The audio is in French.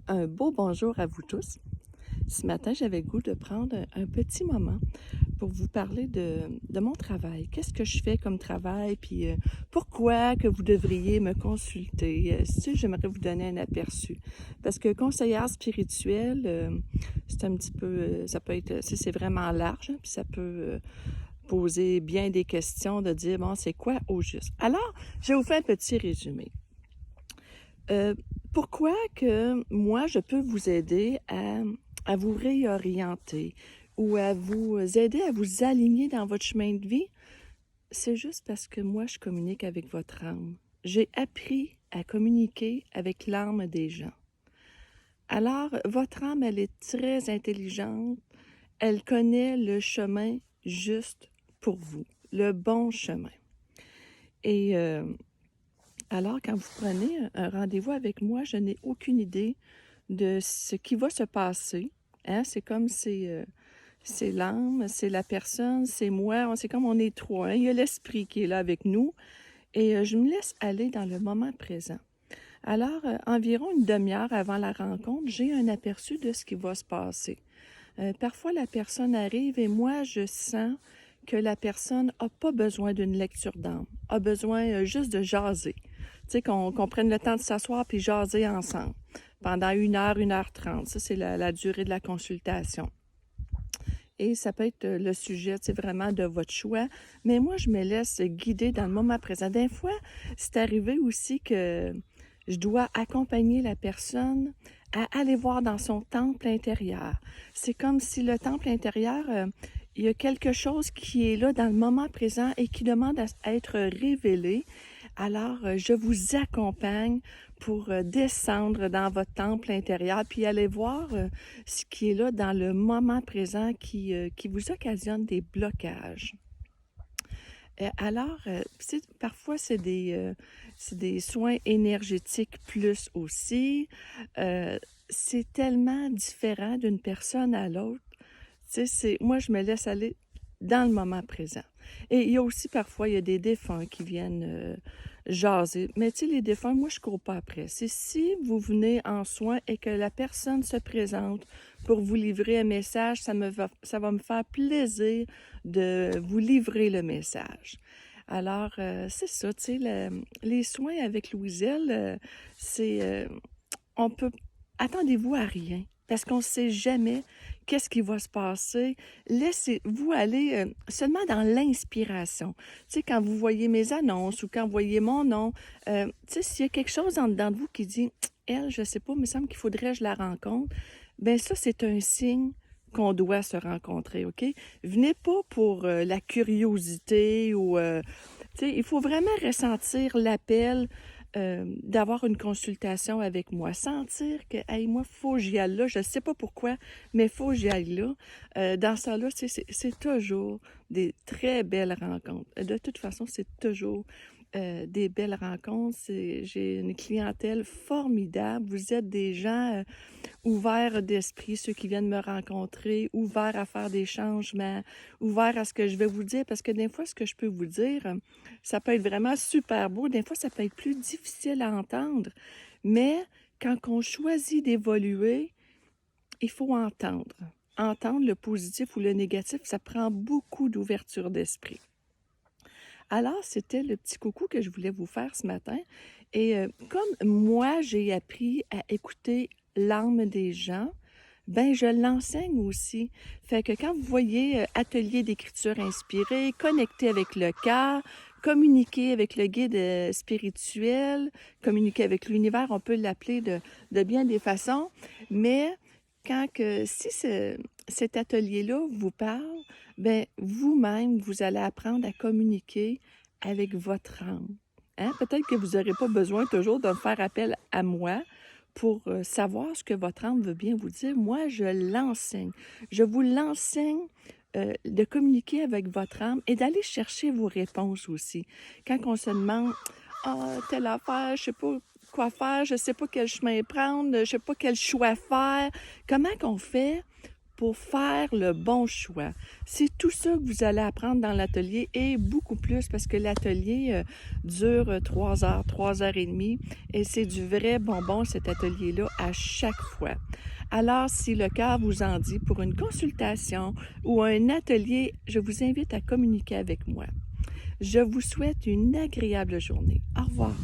Un beau bonjour à vous tous. Ce matin, j'avais le goût de prendre un petit moment pour vous parler de mon travail. Qu'est-ce que je fais comme travail, puis pourquoi que vous devriez me consulter? Si j'aimerais vous donner un aperçu. Parce que conseillère spirituelle, c'est un petit peu, ça peut être, si c'est vraiment large, hein, puis ça peut poser bien des questions de dire, bon, c'est quoi au juste? Alors, je vais vous faire un petit résumé. Euh, Pourquoi que moi, je peux vous aider à vous réorienter ou à vous aider à vous aligner dans votre chemin de vie? C'est juste parce que moi, je communique avec votre âme. J'ai appris à communiquer avec l'âme des gens. Alors, votre âme, elle est très intelligente. Elle connaît le chemin juste pour vous, le bon chemin. Et alors, quand vous prenez un rendez-vous avec moi, je n'ai aucune idée de ce qui va se passer. Hein? C'est comme c'est l'âme, c'est la personne, c'est moi. C'est comme on est trois. Hein? Il y a l'esprit qui est là avec nous. Et je me laisse aller dans le moment présent. Alors, environ une demi-heure avant la rencontre, j'ai un aperçu de ce qui va se passer. Parfois, la personne arrive et moi, je sens que la personne n'a pas besoin d'une lecture d'âme, a besoin juste de jaser. Tu sais, qu'on prenne le temps de s'asseoir puis jaser ensemble pendant 1 heure 30. Ça, c'est la durée de la consultation. Et ça peut être le sujet, c'est vraiment de votre choix. Mais moi, je me laisse guider dans le moment présent. Des fois, c'est arrivé aussi que je dois accompagner la personne à aller voir dans son temple intérieur. C'est comme si le temple intérieur, il y a quelque chose qui est là dans le moment présent et qui demande à être révélé. Alors, je vous accompagne pour descendre dans votre temple intérieur, puis aller voir ce qui est là dans le moment présent qui vous occasionne des blocages. Alors, parfois, c'est des soins énergétiques plus aussi. C'est tellement différent d'une personne à l'autre. Moi, je me laisse aller dans le moment présent. Et il y a aussi parfois, il y a des défunts qui viennent jaser. Mais tu sais, les défunts, moi, je ne cours pas après. C'est si vous venez en soins et que la personne se présente pour vous livrer un message, ça va me faire plaisir de vous livrer le message. Alors, c'est ça, tu sais, les soins avec Louiselle, c'est, on peut, attendez-vous à rien, parce qu'on ne sait jamais qu'est-ce qui va se passer. Laissez-vous aller seulement dans l'inspiration. Tu sais, quand vous voyez mes annonces ou quand vous voyez mon nom, tu sais, s'il y a quelque chose en dedans de vous qui dit, elle, je ne sais pas, il me semble qu'il faudrait que je la rencontre, bien ça, c'est un signe qu'on doit se rencontrer, OK? Venez pas pour la curiosité ou, tu sais, il faut vraiment ressentir l'appel d'avoir une consultation avec moi. Sentir que, hey, moi, faut que j'y aille là. Je ne sais pas pourquoi, mais faut que j'y aille là. Dans ça là, c'est toujours des très belles rencontres. De toute façon, c'est toujours des belles rencontres. J'ai une clientèle formidable. Vous êtes des gens ouverts d'esprit, ceux qui viennent me rencontrer, ouverts à faire des changements, ouverts à ce que je vais vous dire, parce que des fois, ce que je peux vous dire, ça peut être vraiment super beau, des fois, ça peut être plus difficile à entendre, mais quand on choisit d'évoluer, il faut entendre. Entendre le positif ou le négatif, ça prend beaucoup d'ouverture d'esprit. Alors, c'était le petit coucou que je voulais vous faire ce matin. Et comme moi, j'ai appris à écouter l'âme des gens, ben je l'enseigne aussi. Fait que quand vous voyez atelier d'écriture inspirée, connecter avec le cœur, communiquer avec le guide spirituel, communiquer avec l'univers, on peut l'appeler de bien des façons, mais si cet atelier-là vous parle, ben vous-même, vous allez apprendre à communiquer avec votre âme. Hein? Peut-être que vous n'aurez pas besoin toujours de faire appel à moi pour savoir ce que votre âme veut bien vous dire. Moi, je l'enseigne. Je vous l'enseigne de communiquer avec votre âme et d'aller chercher vos réponses aussi. Quand on se demande, ah, telle affaire, je sais pas quoi faire, je sais pas quel chemin prendre, je sais pas quel choix faire, comment qu'on fait pour faire le bon choix. C'est tout ça que vous allez apprendre dans l'atelier et beaucoup plus parce que l'atelier dure 3 heures, 3 heures et demie et c'est du vrai bonbon cet atelier-là à chaque fois. Alors, si le cœur vous en dit pour une consultation ou un atelier, je vous invite à communiquer avec moi. Je vous souhaite une agréable journée. Au revoir.